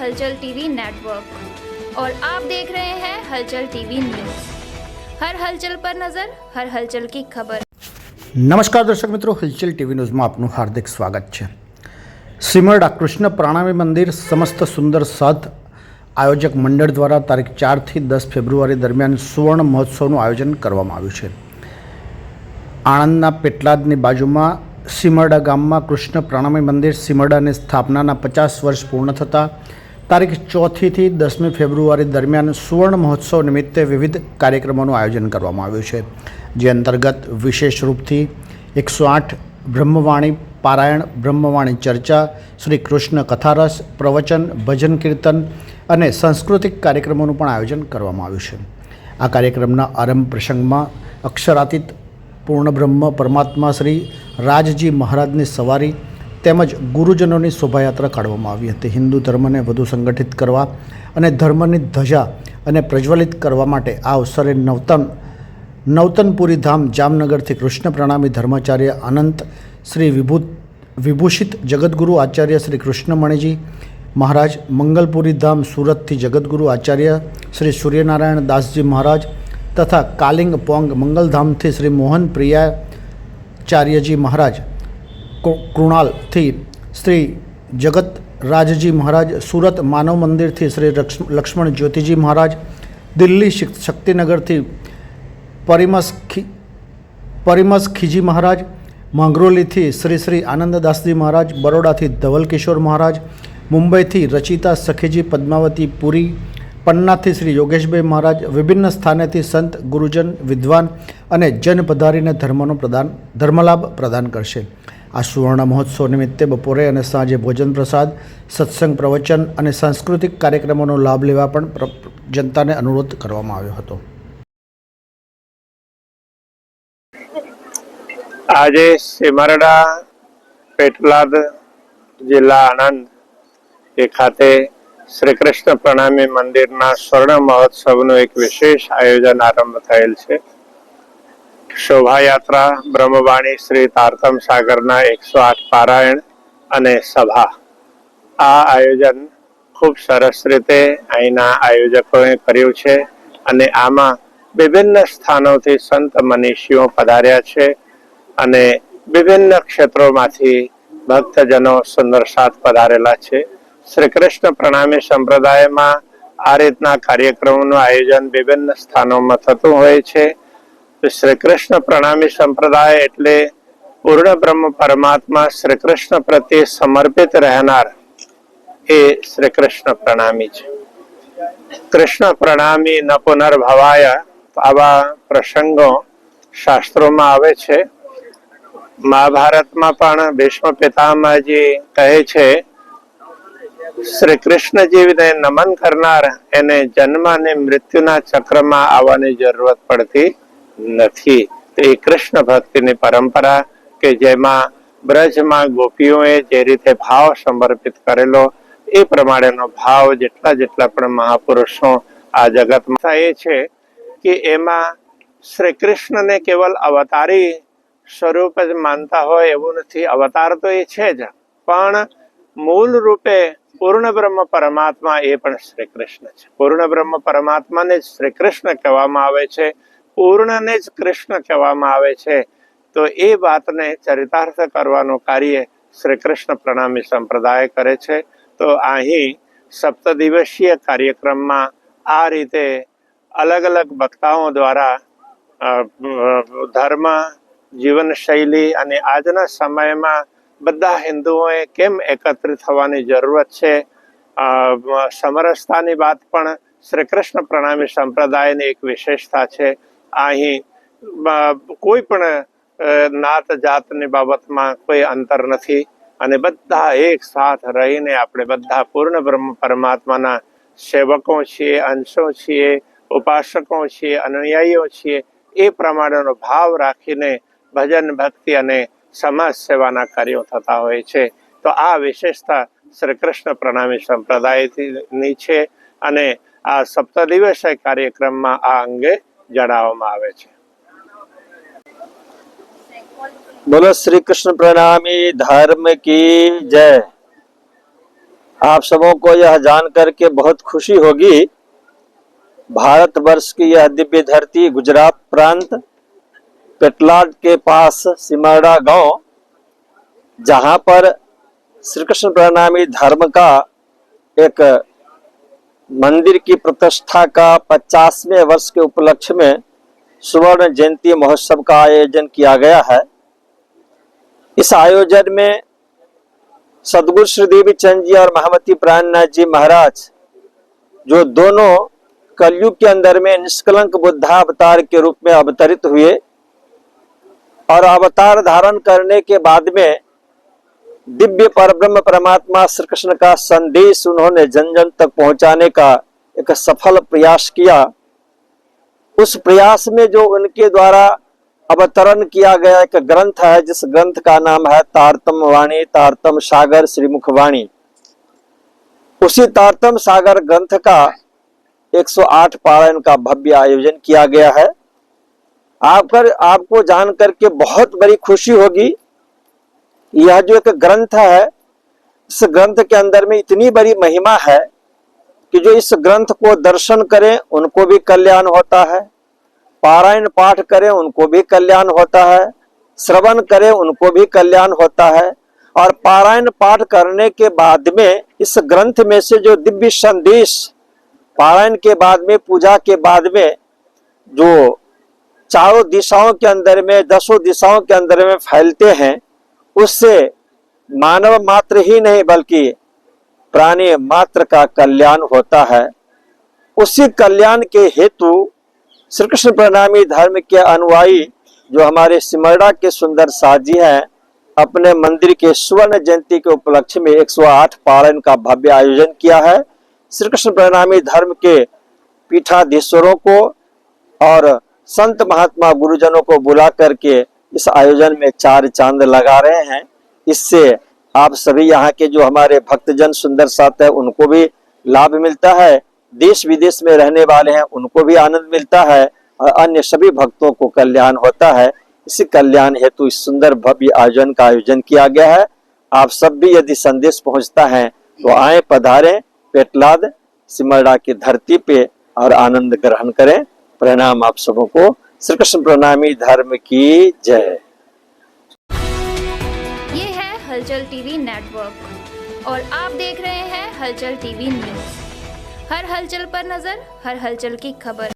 हलचल TV network और आप देख रहे हैं हलचल टीवी न्यूज़। हर हलचल पर नजर, हर हलचल की खबर। नमस्कार दर्शक मित्रों, हलचल टीवी न्यूज़ में आपનું हार्दिक स्वागत है। सीमरडा कृष्ण प्रणामी मंदिर समस्त सुंदर साथ आयोजक मंडल द्वारा तारीख 4 થી 10 ફેબ્રુઆરી દરમિયાન સુવર્ણ મહોત્સવનું આયોજન કરવામાં આવ્યું છે। આણંદના પેટલાદની બાજુમાં सीमरडा ગામમાં કૃષ્ણ પ્રણામી મંદિર सीमरडाની સ્થાપનાના 50 વર્ષ પૂર્ણ થતાં તારીખ 4 થી 10 ફેબ્રુઆરી દરમિયાન સુવર્ણ મહોત્સવ નિમિત્તે વિવિધ કાર્યક્રમોનું આયોજન કરવામાં આવ્યું છે, જે અંતર્ગત વિશેષ રૂપથી 108 બ્રહ્મવાણી પારાયણ, બ્રહ્મવાણી ચર્ચા, શ્રી કૃષ્ણ કથારસ, પ્રવચન, ભજન કીર્તન અને સાંસ્કૃતિક કાર્યક્રમોનું પણ આયોજન કરવામાં આવ્યું છે। આ કાર્યક્રમના આરંભ પ્રસંગમાં અક્ષરાતીત પૂર્ણ બ્રહ્મ પરમાત્મા શ્રી રાજજી મહારાજની સવારી તેમજ ગુરુજનોની શોભાયાત્રા કાઢવામાં આવી હતી। હિન્દુ ધર્મને વધુ સંગઠિત કરવા અને ધર્મની ધજા અને પ્રજ્વલિત કરવા માટે આ અવસરે નવતનપુરી ધામ જામનગરથી કૃષ્ણ પ્રણામી ધર્માચાર્ય અનંત શ્રી વિભૂષિત જગદગુરુ આચાર્ય શ્રી કૃષ્ણમણીજી મહારાજ, મંગલપુરી ધામ સુરતથી જગદગુરુ આચાર્ય શ્રી સૂર્યનારાયણ દાસજી મહારાજ તથા કાલિંગ પોંગ મંગલધામથી શ્રી મોહન પ્રિયાચાર્યજી મહારાજ, કૃણાલથી શ્રી જગત રાજજી મહારાજ, સુરત માનવ મંદિરથી શ્રી લક્ષ્મણ જ્યોતિજી મહારાજ, દિલ્હી શક્તિનગરથી પરિમસ ખીજી મહારાજ, માંગરોલીથી શ્રી શ્રી આનંદદાસજી મહારાજ, બરોડાથી ધવલ કિશોર મહારાજ, મુંબઈથી રચિતા સખીજી પદ્માવતી પુરી, પન્નાથી શ્રી યોગેશભાઈ મહારાજ વિભિન્ન સ્થાનેથી સંત, ગુરુજન, વિદ્વાન અને જન પધારીને ધર્મલાભ પ્રદાન કરશે। આ સુવર્ણ મહોત્સવ નિમિત્તે બપોરે અને સાંજે ભોજન પ્રસાદ, સત્સંગ, પ્રવચન અને સાંસ્કૃતિક કાર્યક્રમોનો લાભ લેવા પણ જનતાને અનુરોધ કરવામાં આવ્યો હતો। આજે सीमरडा पेटलाद जिल्ला आनंद એ ખાતે શ્રી કૃષ્ણ પ્રણામી મંદિરના સ્વર્ણ મહોત્સવનું એક વિશેષ આયોજન આરંભ થયેલ છે। શોભાયાત્રા, બ્રહ્મવાણી, શ્રી તારતમ સાગરના 108 પારાયણ અને સભા, આ આયોજન ખૂબ સરસ રીતે અહીંના આયોજકોએ કર્યું છે અને આમાં વિભિન્ન સ્થાનોથી સંત મનીષીઓ પધાર્યા છે અને વિભિન્ન ક્ષેત્રોમાંથી ભક્તજનો સુંદર સાથ પધારેલા છે। શ્રી કૃષ્ણ પ્રણામી સંપ્રદાયમાં આ રીતના કાર્યક્રમોનું આયોજન વિભિન્ન સ્થાનોમાં થતું હોય છે। શ્રી કૃષ્ણ પ્રણામી સંપ્રદાય એટલે પૂર્ણ બ્રહ્મ પરમાત્મા શ્રી કૃષ્ણ પ્રત્યે સમર્પિત રહેનાર એ શ્રી કૃષ્ણ પ્રણામી છે। કૃષ્ણ પ્રણામી ન પુનર્ભવાય, આવા પ્રસંગો શાસ્ત્રોમાં આવે છે। મહાભારતમાં પણ ભીષ્મ પિતામહજી કહે છે, શ્રી કૃષ્ણજીને નમન કરનાર એને જન્મ અને મૃત્યુના ચક્રમાં આવવાની જરૂરત પડતી નથી। તો એ કૃષ્ણ ભક્તિની પરંપરા કે જેમાં બ્રજમાં ગોપીઓએ જે રીતે ભાવ સમર્પિત કરેલો એ પ્રમાણેનો ભાવ જેટલા પણ મહાપુરુષો આ જગતમાં એ છે કે એમાં શ્રી કૃષ્ણને કેવલ અવતારી સ્વરૂપ જ માનતા હોય એવું નથી। અવતાર તો એ છે જ, પણ મૂળ રૂપે પૂર્ણ બ્રહ્મ પરમાત્મા એ પણ શ્રી કૃષ્ણ છે। પૂર્ણ બ્રહ્મ પરમાત્માને જ શ્રી કૃષ્ણ કહેવામાં આવે છે, પૂર્ણને જ કૃષ્ણ કહેવામાં આવે છે। તો એ વાતને ચરિતાર્થ કરવાનું કાર્ય શ્રી કૃષ્ણ પ્રણામી સંપ્રદાય કરે છે। તો અહીં 7 દિવસીય કાર્યક્રમમાં આ રીતે અલગ અલગ વક્તાઓ દ્વારા ધર્મ, જીવન શૈલી અને આજના સમયમાં બધા હિન્દુઓએ કેમ એકત્રિત થવાની જરૂરત છે, સમરસતાની વાત પણ શ્રી કૃષ્ણ પ્રણામી સંપ્રદાયની એક વિશેષતા છે। અહીં કોઈ પણ નાત જાતની બાબતમાં કોઈ અંતર નથી અને બધા એક સાથ રહીને આપણે બધા પૂર્ણ બ્રહ્મ પરમાત્માના સેવકો છીએ, અંશો છીએ, ઉપાસકો છીએ, અનુયાયીઓ છીએ। એ પ્રમાણેનો ભાવ રાખીને ભજન, ભક્તિ અને સમાજ સેવાના કાર્યો થતા હોય છે। તો આ વિશેષતા શ્રી કૃષ્ણ પ્રણામી સંપ્રદાયની છે અને આ 7 દિવસીય કાર્યક્રમમાં આ અંગે જણાવવામાં આવે છે। बोलो श्री कृष्ण प्रणामी धर्म की जय। आप सबों को यह जान करके बहुत खुशी होगी, भारतवर्ष की यह दिव्य धरती गुजरात प्रांत पेटलाद के पास सिमरड़ा गांव, जहां पर श्री कृष्ण प्रणामी धर्म का एक मंदिर की प्रतिष्ठा का 50वें वर्ष के उपलक्ष्य में स्वर्ण जयंती महोत्सव का आयोजन किया गया है। इस आयोजन में सदगुरु श्री देवी चंद जी और महामती प्राणनाथ जी महाराज, जो दोनों कलयुग के अंदर में निष्कलंक बुद्धावतार के रूप में अवतरित हुए और अवतार धारण करने के बाद में दिव्य परब्रह्म परमात्मा श्री कृष्ण का संदेश उन्होंने जन जन तक पहुंचाने का एक सफल प्रयास किया। उस प्रयास में जो उनके द्वारा अवतरण किया गया एक ग्रंथ है, जिस ग्रंथ का नाम है तारतम वाणी तारतम सागर श्रीमुख वाणी। उसी तारतम सागर ग्रंथ का 108 पारायण का भव्य आयोजन किया गया है। आपको जान करके बहुत बड़ी खुशी होगी। यह जो एक ग्रंथ है, इस ग्रंथ के अंदर में इतनी बड़ी महिमा है कि जो इस ग्रंथ को दर्शन करें उनको भी कल्याण होता है, पारायण पाठ करें उनको भी कल्याण होता है, श्रवण करें उनको भी कल्याण होता है। और पारायण पाठ करने के बाद में इस ग्रंथ में से जो दिव्य संदेश पारायण के बाद में, पूजा के बाद में जो चारों दिशाओं के अंदर में, 10 दिशाओं के अंदर में फैलते हैं, उससे मानव मात्र ही नहीं बल्कि प्राणी मात्र का कल्याण होता है। उसी कल्याण के हेतु श्री कृष्ण प्रणामी धर्म के अनुयायी जो हमारे सिमरड़ा के सुंदर साजी हैं, अपने मंदिर के स्वर्ण जयंती के उपलक्ष्य में 108 पारायण का भव्य आयोजन किया है। श्री कृष्ण प्रणामी धर्म के पीठाधीश्वरों को और संत महात्मा गुरुजनों को बुला करके इस आयोजन में 4 चांद लगा रहे हैं। इससे आप सभी यहाँ के जो हमारे भक्तजन सुंदर साथ है उनको भी लाभ मिलता है, देश विदेश में रहने वाले हैं उनको भी आनंद मिलता है और अन्य सभी भक्तों को कल्याण होता है। इसी कल्याण हेतु इस सुंदर भव्य आयोजन का आयोजन किया गया है। आप सब भी यदि संदेश पहुंचता है तो आए, पधारें पेटलाद सिमरड़ा की धरती पे और आनंद ग्रहण करें। प्रणाम आप सबों को। श्री कृष्ण प्रणामी धर्म की जय। ये है हलचल टीवी नेटवर्क और आप देख रहे हैं हलचल टीवी न्यूज़। हर हलचल पर नजर, हर हलचल की खबर।